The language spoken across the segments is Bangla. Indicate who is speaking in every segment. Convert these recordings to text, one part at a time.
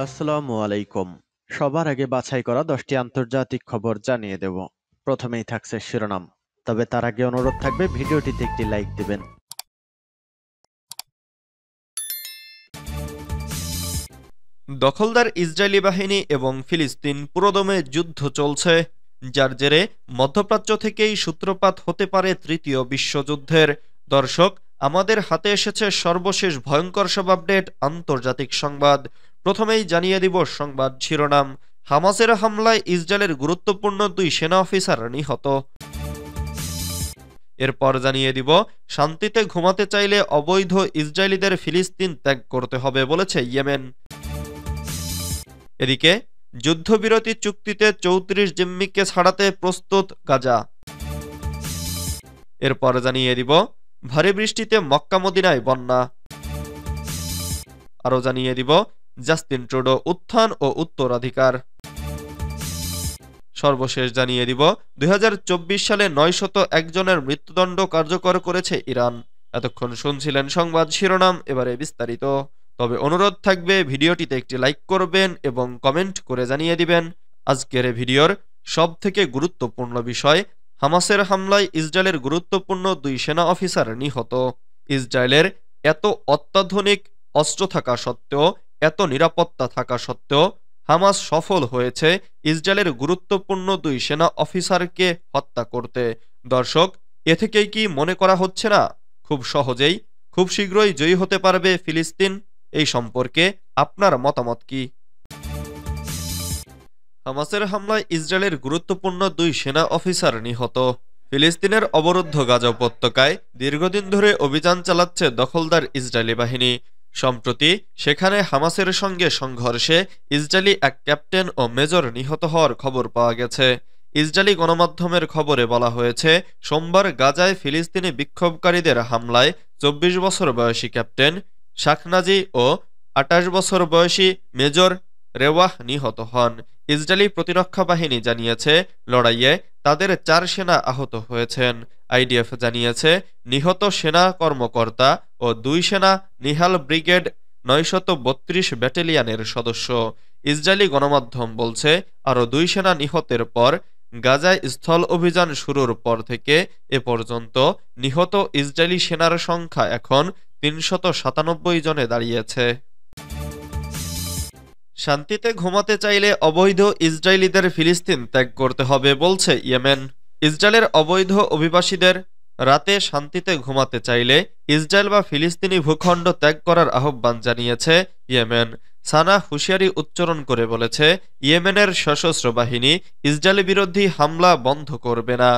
Speaker 1: আসসালামু আলাইকুম। সবার আগে বাছাই করা 10টি আন্তর্জাতিক খবর জানিয়ে দেব। প্রথমেই থাকছে শিরোনাম। তবে তার আগে অনুরোধ থাকবে ভিডিওটিতে একটি লাইক দিবেন।
Speaker 2: দখলদার ইসরায়েলি বাহিনী এবং ফিলিস্তিন পুরোদমে যুদ্ধ চলছে, যার জেরে মধ্যপ্রাচ্য থেকেই সূত্রপাত হতে পারে তৃতীয় বিশ্বযুদ্ধের। দর্শক, আমাদের হাতে এসেছে সর্বশেষ ভয়ঙ্কর সব আপডেট, আন্তর্জাতিক সংবাদ। প্রথমেই জানিয়ে দিব সংবাদ শিরোনাম। হামাসের হামলায় ইসরায়েলের গুরুত্বপূর্ণ 2 সেনা অফিসার নিহত। এরপর জানিয়ে দিব শান্তিতে ঘুমাতে চাইলে অবৈধ ইসরায়েলিদের ফিলিস্তিন ত্যাগ করতে হবে বলেছে ইয়েমেন। এদিকে যুদ্ধবিরতি চুক্তিতে 34 জিম্মিকে ছাড়াতে প্রস্তুত গাজা। এরপর জানিয়ে দিব ভারী বৃষ্টিতে মক্কা মদিনায় বন্যা। আরও জানিয়ে দিব জাস্টিন ট্রুডো উত্থান ও উত্তরাধিকার। সর্বশেষ জানিয়ে দিব 2024 সালে 901 জনের মৃত্যুদণ্ড কার্যকর করেছে ইরান। এতক্ষণ শুনছিলেন সংবাদ শিরোনাম, এবারে বিস্তারিত। তবে অনুরোধ থাকবে ভিডিওটিতে একটি লাইক করবেন এবং কমেন্ট করে জানিয়ে দিবেন আজকের ভিডিওর সব থেকে গুরুত্বপূর্ণ বিষয়। হামাসের হামলায় ইসরায়েলের গুরুত্বপূর্ণ 2 সেনা অফিসার নিহত। ইসরায়েলের এত অত্যাধুনিক অস্ত্র থাকা সত্ত্বেও, এত নিরাপত্তা থাকা সত্ত্বেও হামাস সফল হয়েছে ইসরায়েলের গুরুত্বপূর্ণ 2 সেনা অফিসারকে হত্যা করতে। দর্শক, এ থেকেই কি মনে করা হচ্ছে না খুব সহজেই, খুব শীঘ্রই জয়ী হতে পারবে ফিলিস্তিন? এই সম্পর্কে আপনার মতামত কি? হামাসের হামলায় ইসরায়েলের গুরুত্বপূর্ণ 2 সেনা অফিসার নিহত। ফিলিস্তিনের অবরুদ্ধ গাজা উপত্যকায় দীর্ঘদিন ধরে অভিযান চালাচ্ছে দখলদার ইসরায়েলি বাহিনী। সম্প্রতি সেখানে হামাসের সঙ্গে সংঘর্ষে ইসরায়েলি এক ক্যাপ্টেন ও মেজর নিহত হওয়ার খবর পাওয়া গেছে। ইসরায়েলি গণমাধ্যমের খবরে বলা হয়েছে, সোমবার গাজায় ফিলিস্তিনি বিক্ষোভকারীদের হামলায় 24 বছর বয়সী ক্যাপ্টেন শাখনাজি ও 28 বছর বয়সী মেজর রেওয়াহ নিহত হন। ইসরায়েলি প্রতিরক্ষা বাহিনী জানিয়েছে, লড়াইয়ে তাদের 4 সেনা আহত হয়েছেন। আইডিএফ জানিয়েছে, নিহত সেনা কর্মকর্তা ও 2 সেনা নিহাল ব্রিগেড 932 ব্যাটালিয়নের সদস্য। ইসরায়েলি গণমাধ্যম বলছে, আরও 2 সেনা নিহতের পর গাজায় স্থল অভিযান শুরুর পর থেকে এ পর্যন্ত নিহত ইসরায়েলি সেনার সংখ্যা এখন 397 জনে দাঁড়িয়েছে। শান্তিতে ঘুমাতে চাইলে অবৈধ ইসরায়েলিদের ফিলিস্তিন ত্যাগ করতে হবে বলছে ইয়েমেন। ইসরায়েলের অবৈধ অভিবাসীদের রাতে শান্তিতে ঘুমাতে চাইলে ইসরায়েল বা ফিলিস্তিনি ভূখণ্ড ত্যাগ করার আহ্বান জানিয়েছে ইয়েমেন। সানা হুঁশিয়ারি উচ্চারণ করে বলেছে, ইয়েমেনের সশস্ত্র বাহিনী ইসরায়েল বিরোধী হামলা বন্ধ করবে না।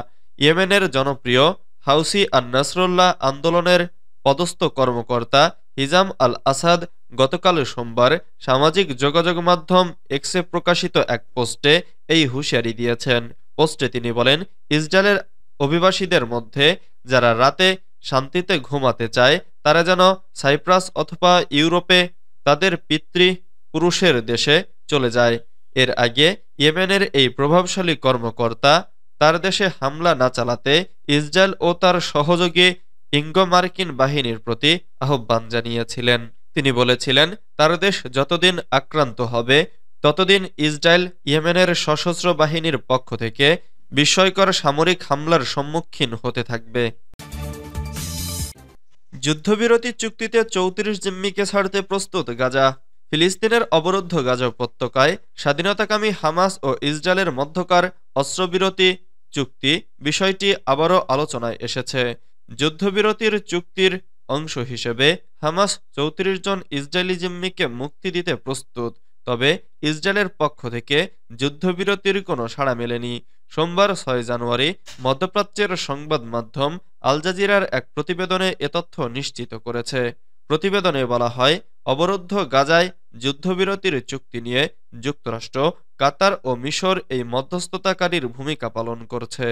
Speaker 2: ইয়েমেনের জনপ্রিয় হাউসি আর নাসরুল্লাহ আন্দোলনের পদস্থ কর্মকর্তা হিজাম আল আসাদ গতকাল সোমবার সামাজিক যোগাযোগ মাধ্যম এক্সে প্রকাশিত এক পোস্টে এই হুঁশিয়ারি দিয়েছেন। পোস্টে তিনি বলেন, ইসরায়েলের অভিবাসীদের মধ্যে যারা রাতে শান্তিতে ঘুমাতে চায় তারা যেন সাইপ্রাস অথবা ইউরোপে তাদের পিতৃপুরুষের দেশে চলে যায়। এর আগে ইয়েমেনের এই প্রভাবশালী কর্মকর্তা তার দেশে হামলা না চালাতে ইসরায়েল ও তার সহযোগী ইঙ্গো মার্কিন বাহিনীর প্রতি আহ্বান জানিয়েছিলেন। তিনি বলেছিলেন, তার দেশ যতদিন আক্রান্ত হবে ততদিন ইসরায়েল ইয়েমেনের সশস্ত্র বাহিনীর পক্ষ থেকে বিস্ময়কর সামরিক হামলার সম্মুখীন হতে থাকবে। যুদ্ধবিরতি চুক্তিতে 34 জিম্মিকে ছাড়তে প্রস্তুত গাজা। ফিলিস্তিনের অবরুদ্ধ গাজা উপত্যকায় স্বাধীনতাকামী হামাস ও ইসরায়েলের মধ্যকার অস্ত্রবিরতি চুক্তি বিষয়টি আবারও আলোচনায় এসেছে। যুদ্ধবিরতির চুক্তির অংশ হিসেবে হামাস 34 জন ইসরায়েলি জিম্মিকে মুক্তি দিতে প্রস্তুত, তবে ইসরায়েলের পক্ষ থেকে যুদ্ধবিরতির কোনো সাড়া মেলেনি। সোমবার 6 জানুয়ারি মধ্যপ্রাচ্যের সংবাদ মাধ্যম আল জাজিরার এক প্রতিবেদনে এ তথ্য নিশ্চিত করেছে। প্রতিবেদনে বলা হয়, অবরুদ্ধ গাজায় যুদ্ধবিরতির চুক্তি নিয়ে যুক্তরাষ্ট্র, কাতার ও মিশর এই মধ্যস্থতাকারীর ভূমিকা পালন করছে।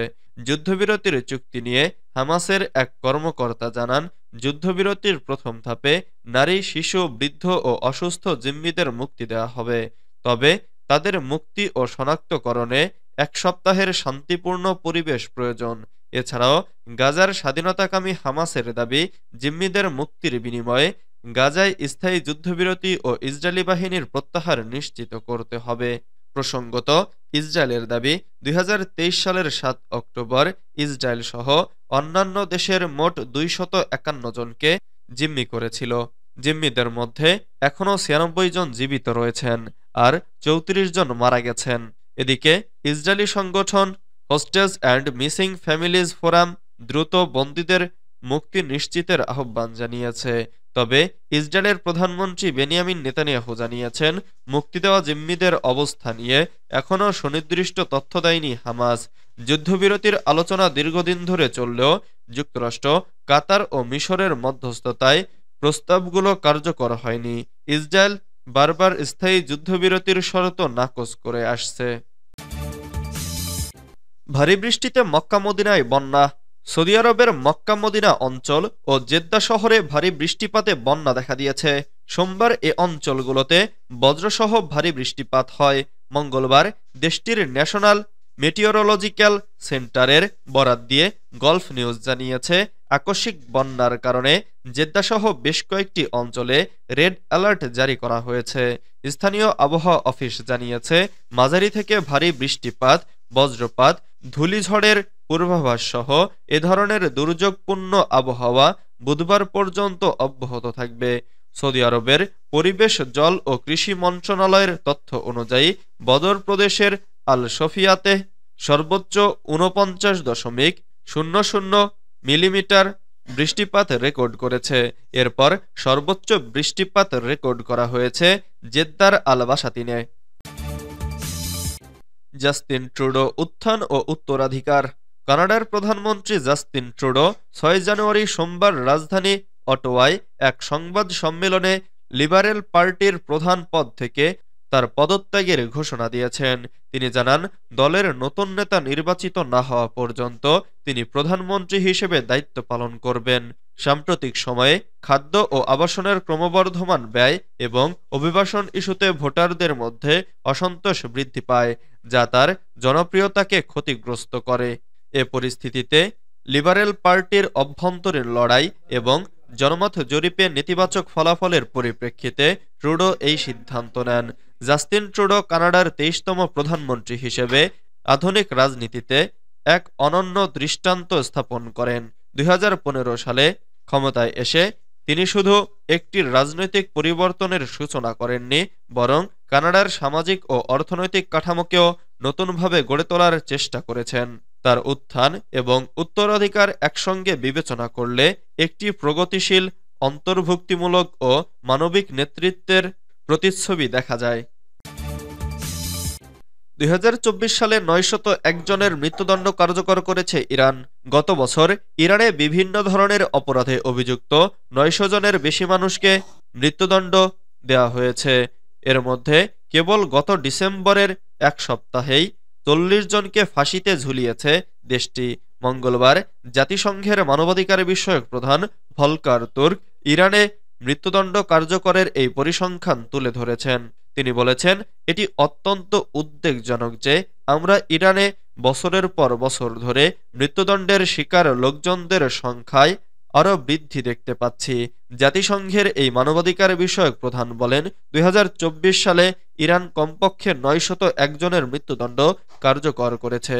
Speaker 2: যুদ্ধবিরতির চুক্তি নিয়ে হামাসের এক কর্মকর্তা জানান, যুদ্ধবিরতির প্রথম ধাপে নারী, শিশু, বৃদ্ধ ও অসুস্থ জিম্মিদের মুক্তি দেওয়া হবে, তবে তাদের মুক্তি ও শনাক্তকরণে 1 সপ্তাহের শান্তিপূর্ণ পরিবেশ প্রয়োজন। এছাড়াও গাজার স্বাধীনতাকামী হামাসের দাবি, জিম্মিদের মুক্তির বিনিময়ে গাজায় স্থায়ী যুদ্ধবিরতি ও ইসরায়েলি বাহিনীর প্রত্যাহার নিশ্চিত করতে হবে। প্রসঙ্গত, ইসরায়েলের দাবি ২০২৩ সালের ৭ অক্টোবর ইসরায়েল সহ অন্যান্য দেশের মোট ২৫১ জনকে জিম্মি করেছিল। জিম্মিদের মধ্যে এখনও ৯৬ জন জীবিত রয়েছেন আর ৩৪ জন মারা গেছেন। এদিকে ইসরায়েলি সংগঠন hostess and missing families forum দ্রুত বন্দীদের মুক্তি নিশ্চিতের আহ্বান জানিয়েছে। তবে ইসরায়েলের প্রধানমন্ত্রী বেনিয়ামিন নেতানিয়াহু জানিয়েছেন, মুক্তি দেওয়া জিম্মিদের অবস্থা নিয়ে এখনও সুনির্দিষ্ট তথ্য দেয়নি হামাস। যুদ্ধবিরতির আলোচনা দীর্ঘদিন ধরে চললেও যুক্তরাষ্ট্র, কাতার ও মিশরের মধ্যস্থতায় প্রস্তাবগুলো কার্যকর হয়নি। ইসরায়েল বারবার স্থায়ী যুদ্ধবিরতির শর্ত নাকচ করে আসছে। ভারী বৃষ্টিতে মক্কা মদিনায় বন্যা। সৌদি আরবের মক্কা মদিনা অঞ্চল ও জেদ্দা শহরে ভারী বৃষ্টিপাতে বন্যা দেখা দিয়েছে। সোমবার এ অঞ্চলগুলোতে বজ্রসহ ভারী বৃষ্টিপাত হয়। মঙ্গলবার দেশটির ন্যাশনাল মেটিওরোলজিক্যাল সেন্টারের বরাত দিয়ে গলফ নিউজ জানিয়েছে, আকস্মিক বন্যার কারণে জেদ্দাসহ বেশ কয়েকটি অঞ্চলে রেড অ্যালার্ট জারি করা হয়েছে। স্থানীয় আবহাওয়া অফিস জানিয়েছে, মাঝারি থেকে ভারী বৃষ্টিপাত, বজ্রপাত, ধূলিঝড়ের পূর্বাভাস সহ এ ধরনের দুর্যোগপূর্ণ আবহাওয়া বুধবার পর্যন্ত অব্যাহত থাকবে। সৌদি আরবের পরিবেশ, জল ও কৃষি মন্ত্রণালয়ের তথ্য অনুযায়ী বদর প্রদেশের আল শফিয়াতে সর্বোচ্চ ৪৯.০০ মিলিমিটার বৃষ্টিপাত রেকর্ড করেছে। এরপর সর্বোচ্চ বৃষ্টিপাত রেকর্ড করা হয়েছে জেদ্দার আল বাসাতিনে। জাস্টিন ট্রুডো উত্থান ও উত্তরাধিকার। কানাডার প্রধানমন্ত্রী জাস্টিন ট্রুডো ৬ জানুয়ারি সোমবার রাজধানী অটোয়ায় এক সংবাদ সম্মেলনে লিবারেল পার্টির প্রধান পদ থেকে তার পদত্যাগের ঘোষণা দিয়েছেন। তিনি জানান, দলের নতুন নেতা নির্বাচিত না হওয়া পর্যন্ত তিনি প্রধানমন্ত্রী হিসেবে দায়িত্ব পালন করবেন। সাম্প্রতিক সময়ে খাদ্য ও আবাসনের ক্রমবর্ধমান ব্যয় এবং অভিবাসন ইস্যুতে ভোটারদের মধ্যে অসন্তোষ বৃদ্ধি পায়, যা তার জনপ্রিয়তাকে ক্ষতিগ্রস্ত করে। এ পরিস্থিতিতে লিবারেল পার্টির অভ্যন্তরীণ লড়াই এবং জনমত জরিপে নেতিবাচক ফলাফলের পরিপ্রেক্ষিতে ট্রুডো এই সিদ্ধান্ত নেন। জাস্টিন ট্রুডো কানাডার ২৩তম প্রধানমন্ত্রী হিসেবে আধুনিক রাজনীতিতে এক অনন্য দৃষ্টান্ত স্থাপন করেন। ২০১৫ সালে ক্ষমতায় এসে তিনি শুধু একটি রাজনৈতিক পরিবর্তনের সূচনা করেননি, বরং কানাডার সামাজিক ও অর্থনৈতিক কাঠামোকেও নতুনভাবে গড়ে তোলার চেষ্টা করেছেন। তার উত্থান এবং উত্তরাধিকার একসঙ্গে বিবেচনা করলে একটি প্রগতিশীল, অন্তর্ভুক্তিমূলক ও মানবিক নেতৃত্বের প্রতিচ্ছবি দেখা যায়। ২০২৪ সালে ৯০১ জনের মৃত্যুদণ্ড কার্যকর করেছে ইরান। গত বছর ইরানে বিভিন্ন ধরনের অপরাধে অভিযুক্ত ৯০০ জনের বেশি মানুষকে মৃত্যুদণ্ড দেওয়া হয়েছে। এর মধ্যে কেবল গত ডিসেম্বরের এক সপ্তাহেই ৪০ জনকে ফাঁসিতে ঝুলিয়েছে দেশটি। মঙ্গলবার জাতিসংঘের মানবাধিকার বিষয়ক প্রধান ভলকার তুর্ক ইরানে মৃত্যুদণ্ড কার্যকরের এই পরিসংখ্যান তুলে ধরেছেন। তিনি বলেছেন, এটি অত্যন্ত উদ্বেগজনক যে আমরা ইরানে বছরের পর বছর ধরে মৃত্যুদণ্ডের শিকার লোকজনদের সংখ্যায় আরও বৃদ্ধি দেখতে পাচ্ছি। জাতিসংঘের এই মানবাধিকার বিষয়ক প্রধান বলেন, ২০২৪ সালে ইরান কমপক্ষে ৯০১ জনের মৃত্যুদণ্ড কার্যকর করেছে।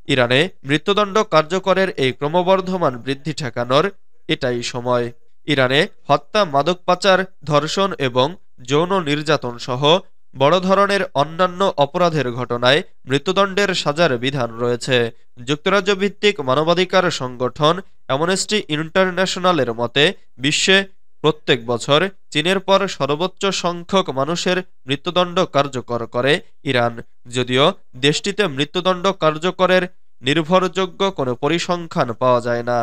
Speaker 2: ইরানে মৃত্যুদণ্ড কার্যকরের এই ক্রমবর্ধমান বৃদ্ধি ঠেকানোর এটাই সময়। ইরানে হত্যা, মাদক পাচার, ধর্ষণ এবং যৌন নির্যাতন সহ বড় ধরনের অন্যান্য অপরাধের ঘটনায় মৃত্যুদণ্ডের সাজার বিধান রয়েছে। যুক্তরাজ্য ভিত্তিক মানবাধিকার সংগঠন অ্যামনেস্টি ইন্টারন্যাশনালের মতে বিশ্বে প্রত্যেক বছর চীনের পর সর্বোচ্চ সংখ্যক মানুষের মৃত্যুদণ্ড কার্যকর করে ইরান, যদিও দেশটিতে মৃত্যুদণ্ড কার্যকরের নির্ভরযোগ্য কোনো পরিসংখ্যান পাওয়া যায় না।